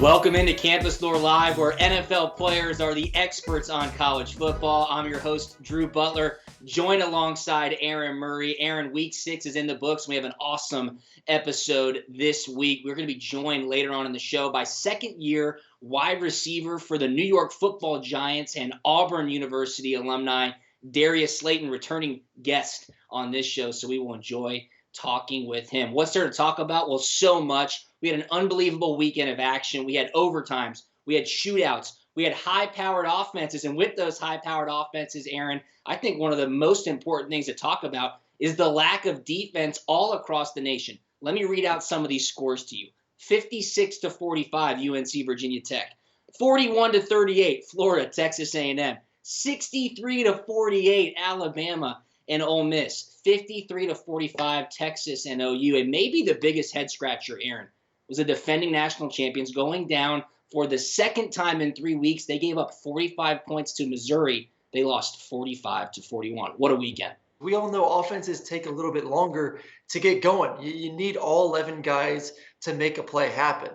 Welcome into CampusLore Live, where NFL players are the experts on college football. I'm your host, Drew Butler, joined alongside Aaron Murray. Aaron, week 6 is in the books. We have an awesome episode this week. We're going to be joined later on in the show by second-year wide receiver for the New York Football Giants and Auburn University alumni, Darius Slayton, returning guest on this show, so we will enjoy talking with him. What's there to talk about? Well, so much. We had an unbelievable weekend of action. We had overtimes. We had shootouts. We had high-powered offenses. And with those high-powered offenses, Aaron, I think one of the most important things to talk about is the lack of defense all across the nation. Let me read out some of these scores to you. 56-45, UNC Virginia Tech. 41-38, Florida, Texas A&M. 63-48, Alabama and Ole Miss. 53-45, Texas and OU. And maybe the biggest head-scratcher, Aaron, was the defending national champions going down for the second time in 3 weeks. They gave up 45 points to Missouri. They lost 45-41. What a weekend. We all know offenses take a little bit longer to get going. You need all 11 guys to make a play happen.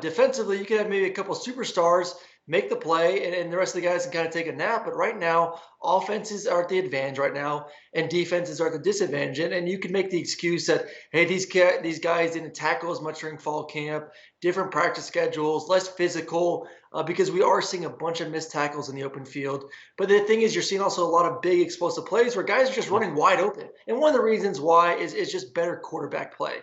Defensively, you could have maybe a couple superstars make the play, and the rest of the guys can kind of take a nap. But right now, offenses are at the advantage right now, and defenses are at the disadvantage. And you can make the excuse that, hey, these guys didn't tackle as much during fall camp, different practice schedules, less physical, because we are seeing a bunch of missed tackles in the open field. But the thing is, you're seeing also a lot of big explosive plays where guys are just running wide open. And one of the reasons why is just better quarterback play.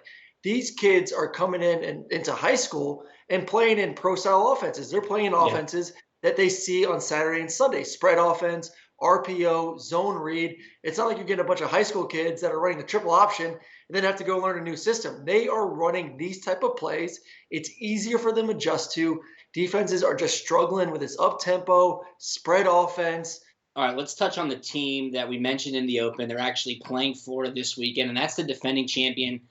These kids are coming into high school and playing in pro-style offenses. They're playing offenses that they see on Saturday and Sunday. Spread offense, RPO, zone read. It's not like you're getting a bunch of high school kids that are running the triple option and then have to go learn a new system. They are running these type of plays. It's easier for them to adjust to. Defenses are just struggling with this up-tempo, spread offense. All right, let's touch on the team that we mentioned in the open. They're actually playing Florida this weekend, and that's the defending champion,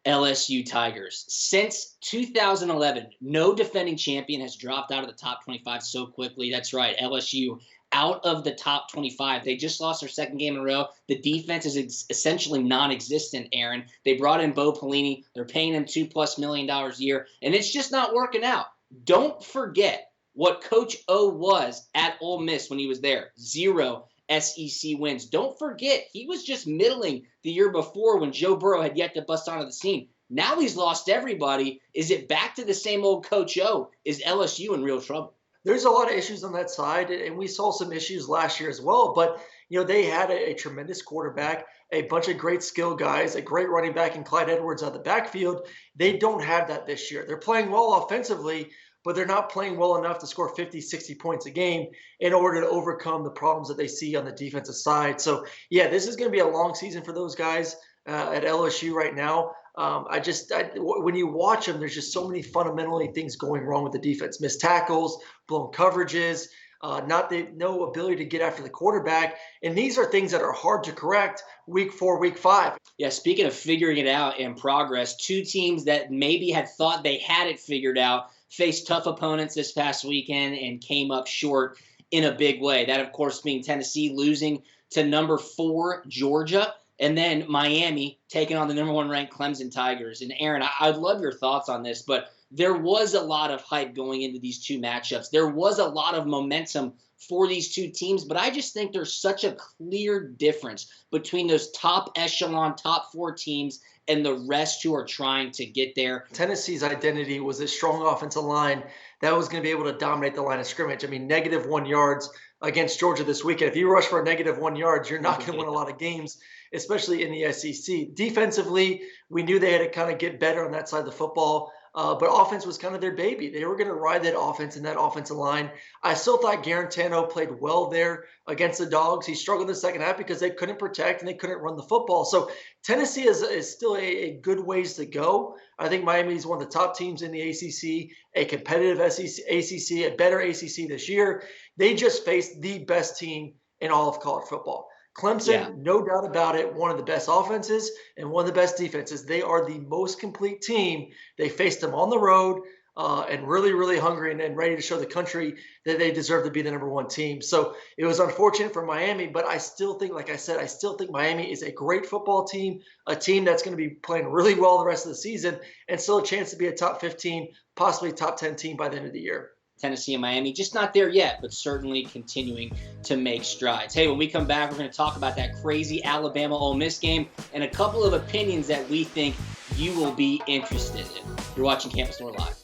LSU Tigers. Since 2011, no defending champion has dropped out of the top 25 so quickly. That's right, LSU out of the top 25. They just lost their second game in a row. The defense is essentially non-existent, Aaron. They brought in Bo Pelini. They're paying him $2+ million a year, and it's just not working out. Don't forget what Coach O was at Ole Miss when he was there. 0 SEC wins. Don't forget, he was just middling the year before when Joe Burrow had yet to bust onto the scene. Now he's lost everybody. Is it back to the same old Coach O? Is LSU in real trouble? There's a lot of issues on that side, and we saw some issues last year as well. But, they had a tremendous quarterback, a bunch of great skill guys, a great running back in Clyde Edwards out of the backfield. They don't have that this year. They're playing well offensively, but they're not playing well enough to score 50, 60 points a game in order to overcome the problems that they see on the defensive side. So, this is going to be a long season for those guys at LSU right now. When you watch them, there's just so many fundamentally things going wrong with the defense. Missed tackles, blown coverages, no ability to get after the quarterback. And these are things that are hard to correct week 4, week 5. Yeah, speaking of figuring it out and progress, two teams that maybe had thought they had it figured out faced tough opponents this past weekend and came up short in a big way. That, of course, being Tennessee losing to number 4 Georgia, and then Miami taking on the number 1 ranked Clemson Tigers. And Aaron, I'd love your thoughts on this, but there was a lot of hype going into these two matchups. There was a lot of momentum for these two teams, but I just think there's such a clear difference between those top echelon, top 4 teams and the rest who are trying to get there. Tennessee's identity was a strong offensive line that was going to be able to dominate the line of scrimmage. I mean, -1 yards against Georgia this weekend. If you rush for a -1 yards, you're not going to win a lot of games, especially in the SEC. Defensively, we knew they had to kind of get better on that side of the football. But offense was kind of their baby. They were going to ride that offense and that offensive line. I still thought Garantano played well there against the Dogs. He struggled in the second half because they couldn't protect and they couldn't run the football. So Tennessee is still a good ways to go. I think Miami is one of the top teams in the ACC, a competitive ACC, a better ACC this year. They just faced the best team in all of college football. Clemson, no doubt about it, one of the best offenses and one of the best defenses. They are the most complete team. They faced them on the road. and really, really hungry and ready to show the country that they deserve to be the #1 team. So it was unfortunate for Miami, but I still think, like I said, I still think Miami is a great football team, a team that's going to be playing really well the rest of the season, and still a chance to be a top 15, possibly top 10 team by the end of the year. Tennessee and Miami, just not there yet, but certainly continuing to make strides. Hey, when we come back, we're going to talk about that crazy Alabama-Ole Miss game and a couple of opinions that we think you will be interested in. You're watching CampusLore Live.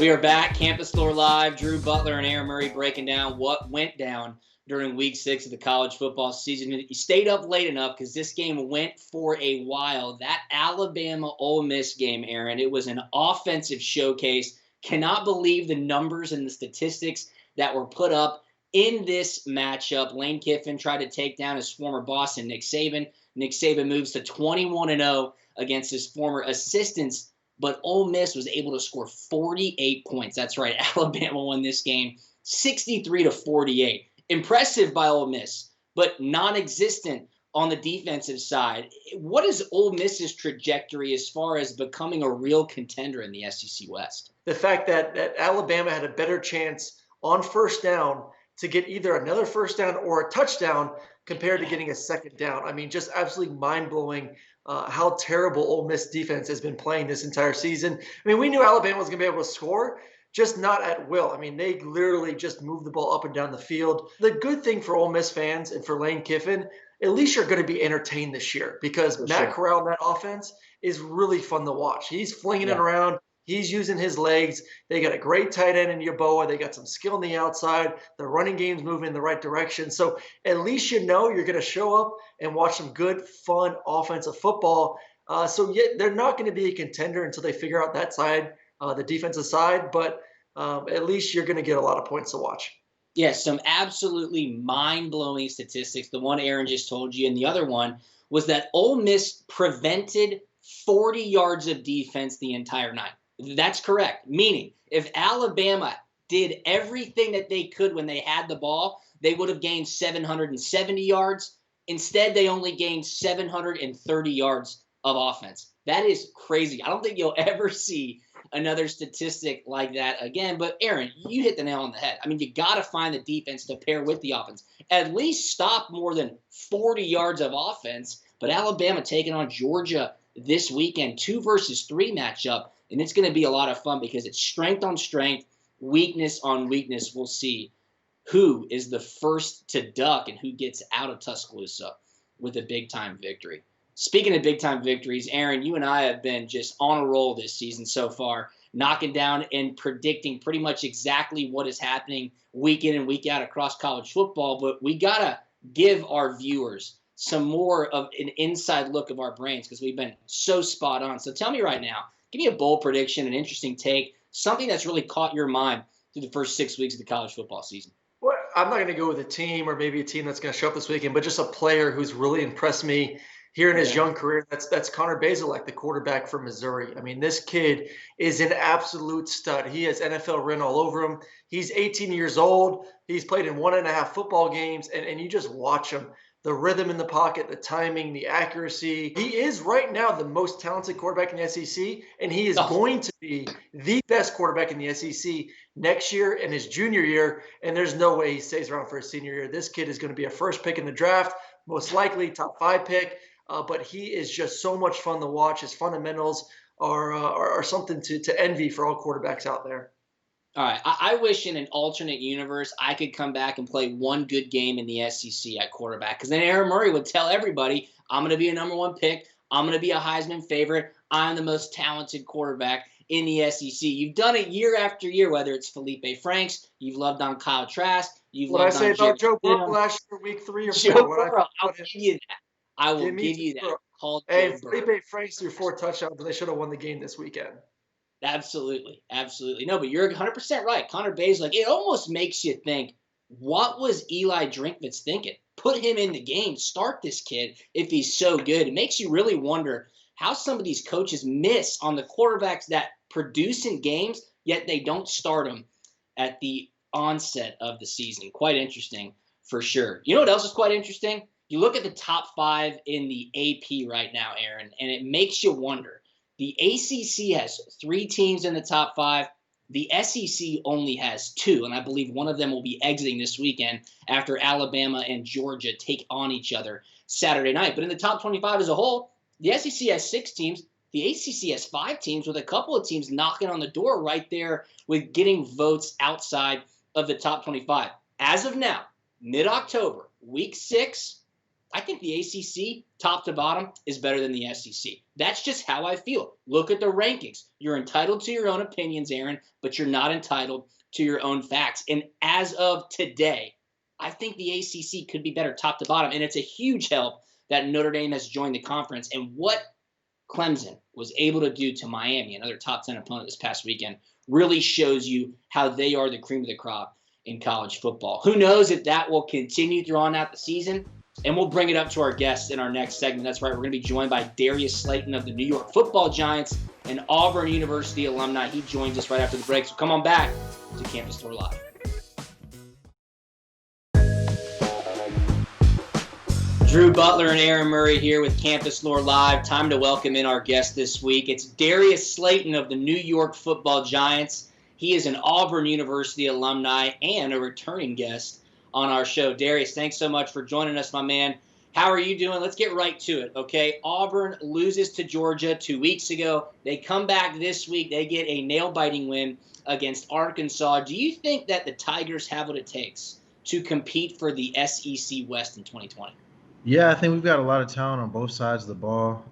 We are back, CampusLore Live. Drew Butler and Aaron Murray breaking down what went down during Week 6 of the college football season. You stayed up late enough because this game went for a while. That Alabama-Ole Miss game, Aaron, it was an offensive showcase. Cannot believe the numbers and the statistics that were put up in this matchup. Lane Kiffin tried to take down his former boss and Nick Saban. Nick Saban moves to 21-0 against his former assistants, but Ole Miss was able to score 48 points. That's right, Alabama won this game 63-48. Impressive by Ole Miss, but non-existent on the defensive side. What is Ole Miss's trajectory as far as becoming a real contender in the SEC West? The fact that Alabama had a better chance on first down to get either another first down or a touchdown compared to getting a second down. I mean, just absolutely mind-blowing how terrible Ole Miss defense has been playing this entire season. I mean, we knew Alabama was going to be able to score, just not at will. I mean, they literally just moved the ball up and down the field. The good thing for Ole Miss fans and for Lane Kiffin, at least you're going to be entertained this year because Matt Corral in that offense is really fun to watch. He's flinging it around. He's using his legs. They got a great tight end in Yeboah. They got some skill on the outside. The running game's moving in the right direction. So at least you know you're going to show up and watch some good, fun offensive football. So yet they're not going to be a contender until they figure out that side, the defensive side. But at least you're going to get a lot of points to watch. Yes, some absolutely mind-blowing statistics. The one Aaron just told you, and the other one was that Ole Miss prevented 40 yards of defense the entire night. That's correct. Meaning, if Alabama did everything that they could when they had the ball, they would have gained 770 yards. Instead, they only gained 730 yards of offense. That is crazy. I don't think you'll ever see another statistic like that again. But, Aaron, you hit the nail on the head. I mean, you got to find the defense to pair with the offense. At least stop more than 40 yards of offense. But Alabama taking on Georgia this weekend, 2 versus 3 matchup. And it's going to be a lot of fun because it's strength on strength, weakness on weakness. We'll see who is the first to duck and who gets out of Tuscaloosa with a big-time victory. Speaking of big-time victories, Aaron, you and I have been just on a roll this season so far, knocking down and predicting pretty much exactly what is happening week in and week out across college football. But we got to give our viewers some more of an inside look of our brains because we've been so spot on. So tell me right now, give me a bold prediction, an interesting take, something that's really caught your mind through the first 6 weeks of the college football season. Well, I'm not going to go with a team or maybe a team that's going to show up this weekend, but just a player who's really impressed me here in his young career. That's Connor BAZELAK, the quarterback from Missouri. I mean, this kid is an absolute stud. He has NFL written all over him. He's 18 years old. He's played in 1.5 football games, and you just watch him. The rhythm in the pocket, the timing, the accuracy. He is right now the most talented quarterback in the SEC, and he is going to be the best quarterback in the SEC next year and his junior year, and there's no way he stays around for his senior year. This kid is going to be a first pick in the draft, most likely top 5 pick, but he is just so much fun to watch. His fundamentals are something to envy for all quarterbacks out there. All right, I wish in an alternate universe I could come back and play one good game in the SEC at quarterback because then Aaron Murray would tell everybody, I'm going to be a #1 pick. I'm going to be a Heisman favorite. I'm the most talented quarterback in the SEC. You've done it year after year, whether it's Felipe Franks, you've loved on Kyle Trask, you've what loved I say on about Joe Burrow last year, week 3 or 4. Joe Burrow, I'll give you that. I will give you that. Hey, Felipe Franks threw 4 touchdowns, and they should have won the game this weekend. Absolutely. Absolutely. No, but you're 100% right. Connor BAZELAK, it almost makes you think, what was Eli Drinkfitz thinking? Put him in the game. Start this kid if he's so good. It makes you really wonder how some of these coaches miss on the quarterbacks that produce in games, yet they don't start them at the onset of the season. Quite interesting for sure. You know what else is quite interesting? You look at the top 5 in the AP right now, Aaron, and it makes you wonder. The ACC has 3 teams in the top 5. The SEC only has 2, and I believe one of them will be exiting this weekend after Alabama and Georgia take on each other Saturday night. But in the top 25 as a whole, the SEC has 6 teams. The ACC has 5 teams, with a couple of teams knocking on the door right there with getting votes outside of the top 25. As of now, mid-October, week 6, I think the ACC, top to bottom, is better than the SEC. That's just how I feel. Look at the rankings. You're entitled to your own opinions, Aaron, but you're not entitled to your own facts. And as of today, I think the ACC could be better top to bottom. And it's a huge help that Notre Dame has joined the conference. And what Clemson was able to do to Miami, another top 10 opponent this past weekend, really shows you how they are the cream of the crop in college football. Who knows if that will continue throughout out the season? And we'll bring it up to our guests in our next segment. That's right, we're going to be joined by Darius Slayton of the New York Football Giants, an Auburn University alumni. He joins us right after the break. So come on back to CampusLore Live. Drew Butler and Aaron Murray here with CampusLore Live. Time to welcome in our guest this week. It's Darius Slayton of the New York Football Giants. He is an Auburn University alumni and a returning guest on our show. Darius, thanks so much for joining us, my man. How are you doing? Let's get right to it, okay? Auburn loses to Georgia 2 weeks ago. They come back this week. They get a nail-biting win against Arkansas. Do you think that the Tigers have what it takes to compete for the SEC West in 2020? Yeah, I think we've got a lot of talent on both sides of the ball.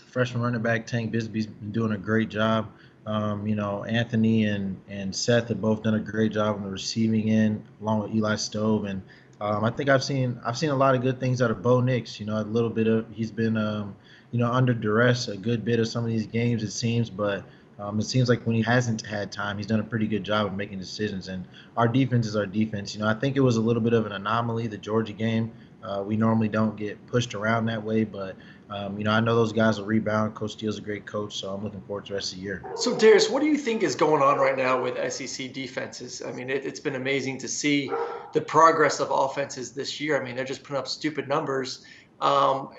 Freshman running back Tank Bisbee's been doing a great job. Anthony and Seth have both done a great job on the receiving end, along with Eli Stove. And I think I've seen a lot of good things out of Bo Nix. A little bit of he's been under duress a good bit of some of these games, it seems, but it seems like when he hasn't had time, he's done a pretty good job of making decisions. And our defense is our defense. I think it was a little bit of an anomaly, the Georgia game. We normally don't get pushed around that way, but I know those guys will rebound. Coach Steele's a great coach, so I'm looking forward to the rest of the year. So, Darius, what do you think is going on right now with SEC defenses? I mean, it's been amazing to see the progress of offenses this year. I mean, they're just putting up stupid numbers.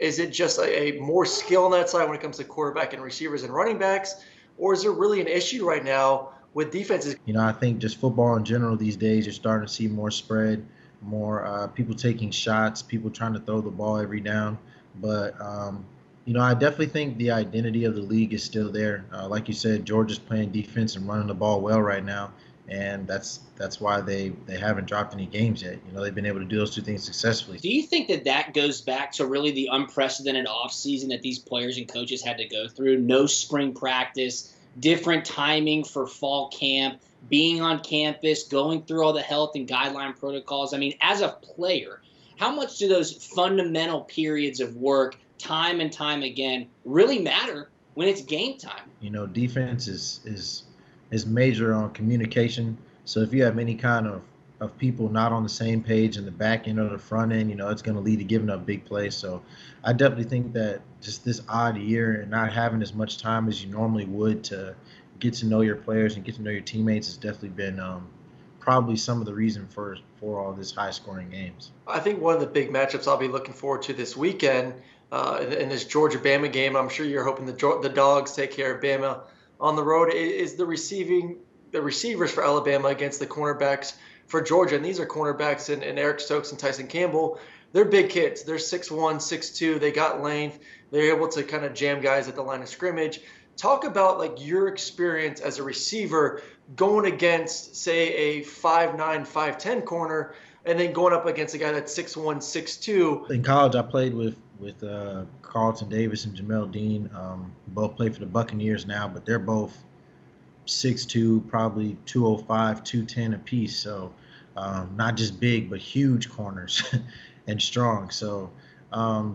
Is it just a more skill on that side when it comes to quarterback and receivers and running backs, or is there really an issue right now with defenses? I think just football in general these days, you're starting to see more spread, more people taking shots, people trying to throw the ball every down. But, I definitely think the identity of the league is still there. Like you said, Georgia's playing defense and running the ball well right now, and that's why they haven't dropped any games yet. They've been able to do those two things successfully. Do you think that goes back to really the unprecedented offseason that these players and coaches had to go through? No spring practice, different timing for fall camp, being on campus, going through all the health and guideline protocols. I mean, as a player, how much do those fundamental periods of work, time and time again, really matter when it's game time? Defense is major on communication. So if you have any kind of people not on the same page in the back end or the front end, it's going to lead to giving up big plays. So I definitely think that just this odd year and not having as much time as you normally would to get to know your players and get to know your teammates has definitely been probably some of the reason for all this high-scoring games. I think one of the big matchups I'll be looking forward to this weekend in this Georgia-Bama game, I'm sure you're hoping the Dogs take care of Bama on the road, is the receivers for Alabama against the cornerbacks for Georgia. And these are cornerbacks in Eric Stokes and Tyson Campbell. They're big kids. They're 6'1", 6'2". They got length. They're able to kind of jam guys at the line of scrimmage. Talk about your experience as a receiver going against, say, a 5'9", 5'10" corner, and then going up against a guy that's 6'1", 6'2". In college, I played with Carlton Davis and Jamel Dean. Both play for the Buccaneers now, but they're both 6'2", probably 205, 210 apiece. So not just big, but huge corners and strong. So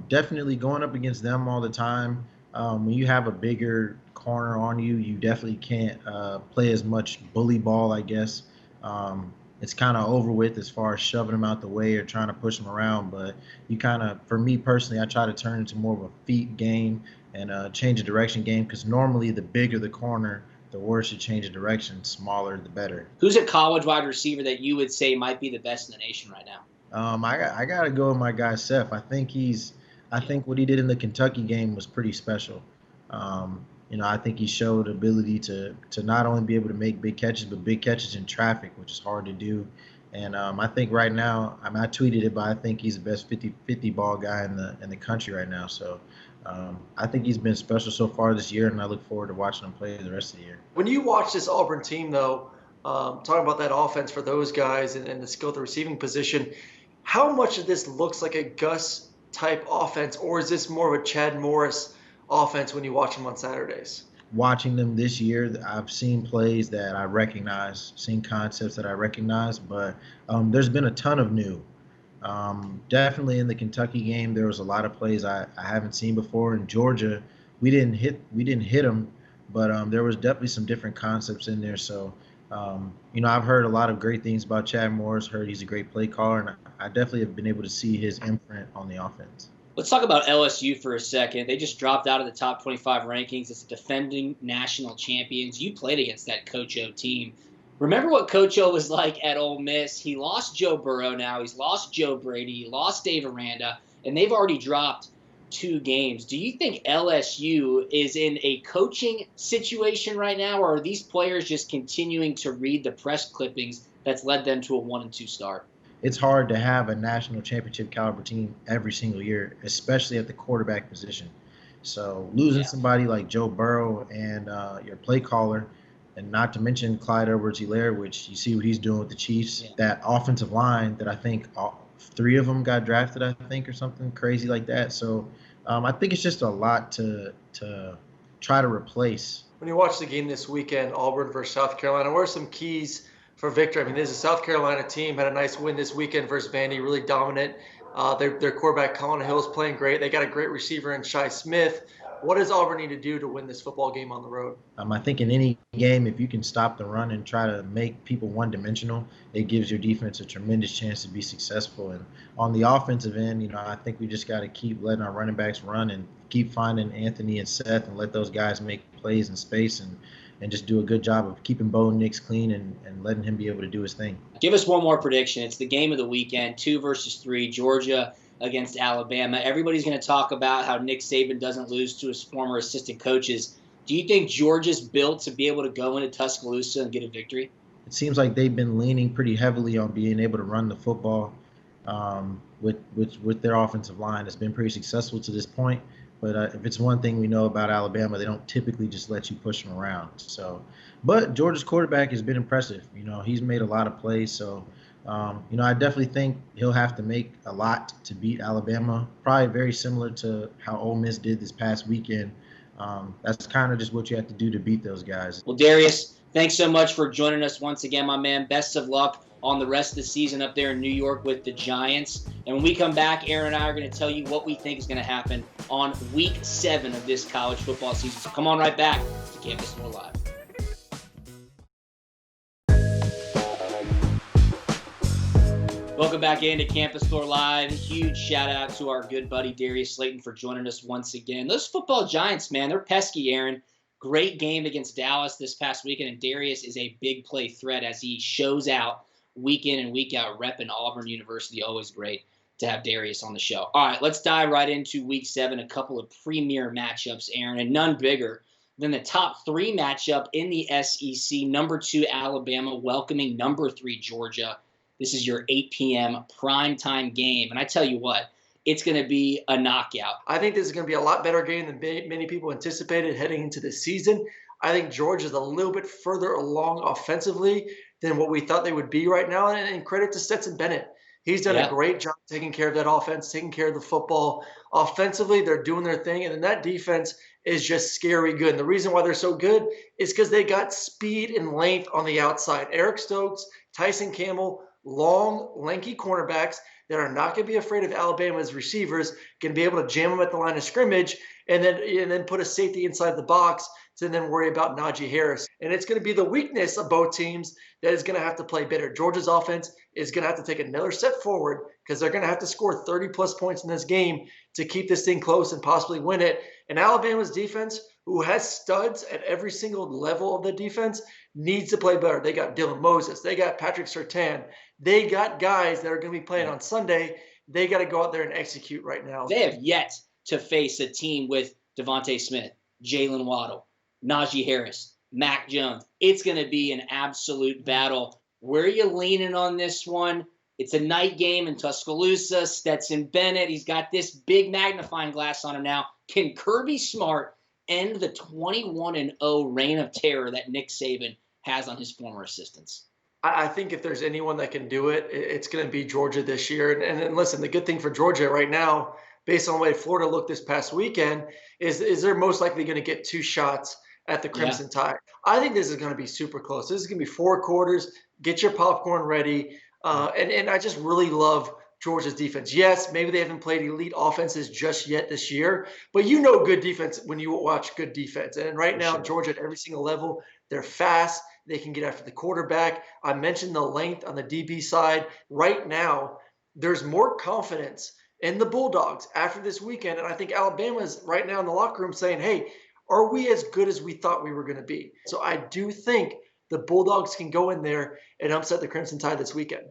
definitely going up against them all the time. When you have a bigger corner on you, you definitely can't play as much bully ball, I guess. It's kind of over with as far as shoving them out the way or trying to push them around. But you kind of, for me personally, I try to turn it into more of a feet game and change of direction game, because normally the bigger the corner, the worse you change of direction. Smaller, the better. Who's a college wide receiver that you would say might be the best in the nation right now? I gotta go with my guy Seth. I think what he did in the Kentucky game was pretty special. I think he showed ability to not only be able to make big catches, but big catches in traffic, which is hard to do. And I think right now, I tweeted it, but I think he's the best 50-50 ball guy in the country right now. So I think he's been special so far this year, and I look forward to watching him play the rest of the year. When you watch this Auburn team, though, talking about that offense for those guys and the skill at the receiving position, how much of this looks like a Gus type offense, or is this more of a Chad Morris offense when you watch them on Saturdays? Watching them this year, I've seen plays that I recognize, seen concepts that I recognize, but there's been a ton of new. Definitely in the Kentucky game, there was a lot of plays I haven't seen before. In Georgia, we didn't hit them, but there was definitely some different concepts in there. So, I've heard a lot of great things about Chad Morris. Heard he's a great play caller, and I definitely have been able to see his imprint on the offense. Let's talk about LSU for a second. They just dropped out of the top 25 rankings. It's defending national champions. You played against that Coach O team. Remember what Coach O was like at Ole Miss? He lost Joe Burrow now. He's lost Joe Brady. He lost Dave Aranda. And they've already dropped 2 games. Do you think LSU is in a coaching situation right now, or are these players just continuing to read the press clippings that's led them to a 1-2 start? It's hard to have a national championship caliber team every single year, especially at the quarterback position. So losing somebody like Joe Burrow and your play caller, and not to mention Clyde Edwards-Helaire, which you see what he's doing with the Chiefs. Yeah. That offensive line that I think 3 of them got drafted, I think, or something crazy like that. So I think it's just a lot to try to replace. When you watch the game this weekend, Auburn versus South Carolina, what are some keys for victory? I mean, there's a South Carolina team had a nice win this weekend versus Vandy, really dominant. Their quarterback Colin Hill is playing great. They got a great receiver in Shi Smith. What does Auburn need to do to win this football game on the road? I think in any game, if you can stop the run and try to make people one-dimensional, it gives your defense a tremendous chance to be successful. And on the offensive end, I think we just got to keep letting our running backs run and keep finding Anthony and Seth and let those guys make plays in space and just do a good job of keeping Bo Nix clean and letting him be able to do his thing. Give us one more prediction. It's the game of the weekend, 2 versus 3, Georgia against Alabama. Everybody's going to talk about how Nick Saban doesn't lose to his former assistant coaches. Do you think Georgia's built to be able to go into Tuscaloosa and get a victory? It seems like they've been leaning pretty heavily on being able to run the football with their offensive line. It's been pretty successful to this point. But if it's one thing we know about Alabama, they don't typically just let you push them around. So, but Georgia's quarterback has been impressive. He's made a lot of plays. So, I definitely think he'll have to make a lot to beat Alabama. Probably very similar to how Ole Miss did this past weekend. That's kind of just what you have to do to beat those guys. Well, Darius, thanks so much for joining us once again, my man. Best of luck on the rest of the season up there in New York with the Giants. And when we come back, Aaron and I are going to tell you what we think is going to happen on Week 7 of this college football season. So come on right back to CampusLore Live. Welcome back into CampusLore Live. Huge shout out to our good buddy Darius Slayton for joining us once again. Those football Giants, man, they're pesky, Aaron. Great game against Dallas this past weekend, and Darius is a big play threat as he shows out week in and week out, repping Auburn University. Always great to have Darius on the show. All right, let's dive right into Week 7, a couple of premier matchups, Aaron, and none bigger than the top 3 matchup in the SEC. Number 2, Alabama, welcoming number 3, Georgia. This is your 8 p.m. primetime game, and I tell you what, it's going to be a knockout. I think this is going to be a lot better game than many people anticipated heading into the season. I think Georgia's a little bit further along offensively than what we thought they would be right now. And credit to Stetson Bennett. He's done a great job taking care of that offense, taking care of the football. Offensively, they're doing their thing. And then that defense is just scary good. And the reason why they're so good is because they got speed and length on the outside. Eric Stokes, Tyson Campbell, long, lanky cornerbacks that are not going to be afraid of Alabama's receivers, going to be able to jam them at the line of scrimmage and then put a safety inside the box to then worry about Najee Harris. And it's going to be the weakness of both teams that is going to have to play better. Georgia's offense is going to have to take another step forward because they're going to have to score 30-plus points in this game to keep this thing close and possibly win it. And Alabama's defense, who has studs at every single level of the defense, needs to play better. They got Dylan Moses. They got Patrick Surtain. They got guys that are going to be playing on Sunday. They got to go out there and execute right now. They have yet to face a team with Devontae Smith, Jalen Waddle, Najee Harris, Mac Jones. It's going to be an absolute battle. Where are you leaning on this one? It's a night game in Tuscaloosa. Stetson Bennett, he's got this big magnifying glass on him now. Can Kirby Smart end the 21-0 reign of terror that Nick Saban has on his former assistants? I think if there's anyone that can do it, it's going to be Georgia this year. And listen, the good thing for Georgia right now, based on the way Florida looked this past weekend, is they're most likely going to get 2 shots at the Crimson Tide. I think this is going to be super close. This is going to be 4 quarters. Get your popcorn ready. And I just really love Georgia's defense. Yes, maybe they haven't played elite offenses just yet this year, but you know good defense when you watch good defense. And right now, Georgia at every single level, they're fast. They can get after the quarterback. I mentioned the length on the DB side. Right now, there's more confidence in the Bulldogs after this weekend. And I think Alabama's right now in the locker room saying, hey, are we as good as we thought we were going to be? So I do think the Bulldogs can go in there and upset the Crimson Tide this weekend.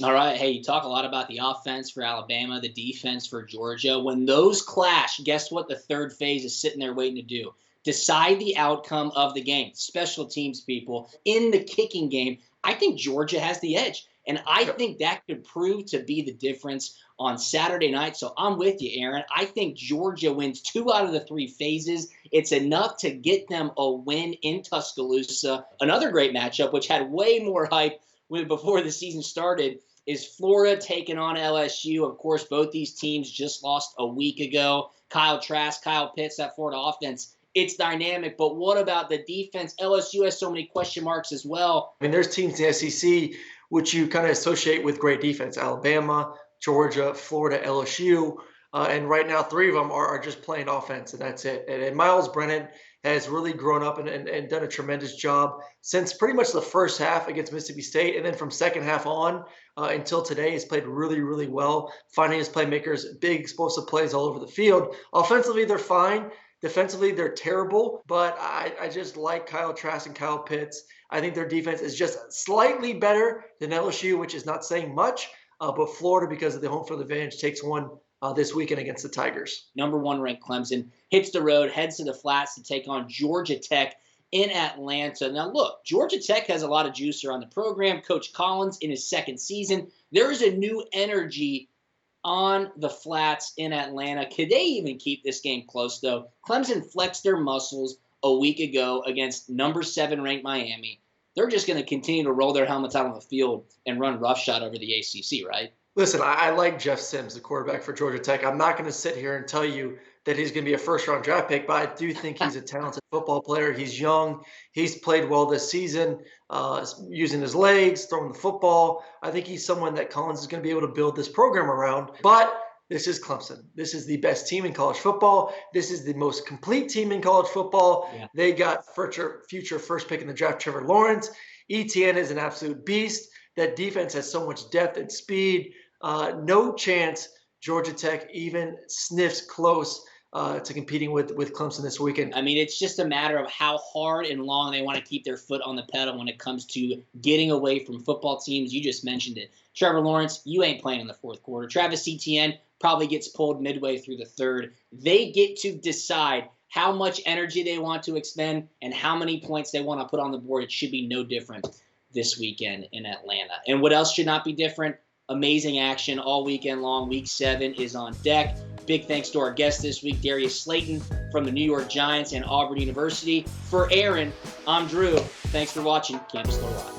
All right. Hey, you talk a lot about the offense for Alabama, the defense for Georgia. When those clash, guess what the third phase is sitting there waiting to do? Decide the outcome of the game. Special teams people in the kicking game. I think Georgia has the edge. And I think that could prove to be the difference on Saturday night. So I'm with you, Aaron. I think Georgia wins 2 out of the 3 phases. It's enough to get them a win in Tuscaloosa. Another great matchup, which had way more hype before the season started, is Florida taking on LSU. Of course, both these teams just lost a week ago. Kyle Trask, Kyle Pitts, that Florida offense, it's dynamic. But what about the defense? LSU has so many question marks as well. I mean, there's teams in the SEC which you kind of associate with great defense: Alabama, Georgia, Florida, LSU. And right now, 3 of them are just playing offense, and that's it. And Miles Brennan has really grown up and done a tremendous job since pretty much the first half against Mississippi State. And then from second half on until today, he's played really, really well, finding his playmakers, big explosive plays all over the field. Offensively, they're fine. Defensively, they're terrible, but I just like Kyle Trask and Kyle Pitts. I think their defense is just slightly better than LSU, which is not saying much, but Florida, because of the home field advantage, takes one this weekend against the Tigers. Number 1 ranked Clemson hits the road, heads to the flats to take on Georgia Tech in Atlanta. Now, look, Georgia Tech has a lot of juice around the program. Coach Collins in his 2nd season. There is a new energy on the flats in Atlanta. Could they even keep this game close, though? Clemson flexed their muscles a week ago against number 7 ranked Miami. They're just going to continue to roll their helmets out on the field and run roughshod over the ACC, right? Listen, I like Jeff Sims, the quarterback for Georgia Tech. I'm not going to sit here and tell you that he's going to be a first-round draft pick, but I do think he's a talented football player. He's young. He's played well this season, using his legs, throwing the football. I think he's someone that Collins is going to be able to build this program around. But this is Clemson. This is the best team in college football. This is the most complete team in college football. Yeah. They got future first pick in the draft, Trevor Lawrence. ETN is an absolute beast. That defense has so much depth and speed. No chance Georgia Tech even sniffs close to competing with Clemson this weekend. I mean, it's just a matter of how hard and long they want to keep their foot on the pedal when it comes to getting away from football teams. You just mentioned it. Trevor Lawrence, you ain't playing in the 4th quarter. Travis Etienne probably gets pulled midway through the 3rd. They get to decide how much energy they want to expend and how many points they want to put on the board. It should be no different this weekend in Atlanta. And what else should not be different? Amazing action all weekend long. Week 7 is on deck. Big thanks to our guest this week, Darius Slayton from the New York Giants and Auburn University. For Aaron, I'm Drew. Thanks for watching CampusLore Live.